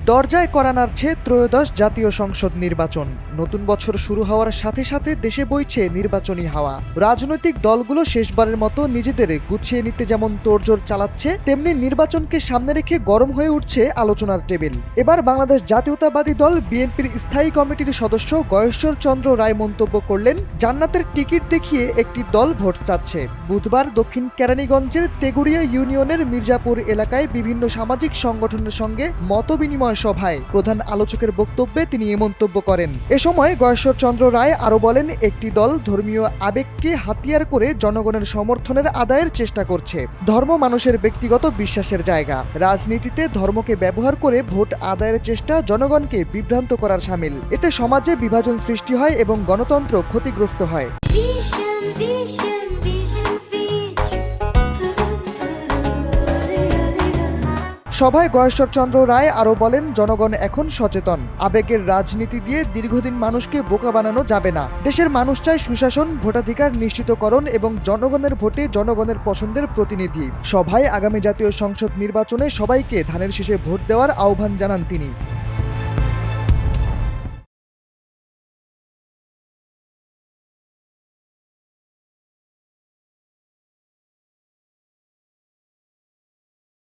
দরজায় কড়া নাড়ছে ত্রয়োদশ জাতীয় সংসদ নির্বাচন। নতুন বছর শুরু হওয়ার সাথে সাথে দেশে বইছে নির্বাচনী হাওয়া। রাজনৈতিক দলগুলো শেষবারের মতো নিজেদের গুছিয়ে নিতে যেমন তোড়জোড় চালাচ্ছে, তেমনি নির্বাচনকে সামনে রেখে গরম হয়ে উঠছে আলোচনার টেবিল। এবার বাংলাদেশ জাতীয়তাবাদী দল বিএনপির স্থায়ী কমিটির সদস্য গয়েশ্বর চন্দ্র রায় মন্তব্য করলেন, জান্নাতের টিকিট দেখিয়ে একটি দল ভোট চাচ্ছে। বুধবার দক্ষিণ কেরানীগঞ্জের তেগুড়িয়া ইউনিয়নের মির্জাপুর এলাকায় বিভিন্ন সামাজিক সংগঠনের সঙ্গে মতবিনিময় সভায় প্রধান আলোচকের বক্তব্যে তিনি এ মন্তব্য করেন। এ সময় গয়েশ্বর চন্দ্র রায় আরও বলেন, একটি দল ধর্মীয় আবেগকে হাতিয়ার করে জনগণের সমর্থনের আদায়ের চেষ্টা করছে। ধর্ম মানুষের ব্যক্তিগত বিশ্বাসের জায়গা। রাজনীতিতে ধর্মকে ব্যবহার করে ভোট আদায়ের চেষ্টা জনগণকে বিভ্রান্ত করার শামিল। এতে সমাজে বিভাজন সৃষ্টি হয় এবং গণতন্ত্র ক্ষতিগ্রস্ত হয়। সভায় গয়েশ্বর চন্দ্র রায় আরও বলেন, জনগণ এখন সচেতন। আবেগের রাজনীতি দিয়ে দীর্ঘদিন মানুষকে বোকা বানানো যাবে না। দেশের মানুষ চায় সুশাসন, ভোটাধিকার নিশ্চিতকরণ এবং জনগণের ভোটে জনগণের পছন্দের প্রতিনিধি। সভায় আগামী জাতীয় সংসদ নির্বাচনে সবাইকে ধানের শীষে ভোট দেওয়ার আহ্বান জানান তিনি।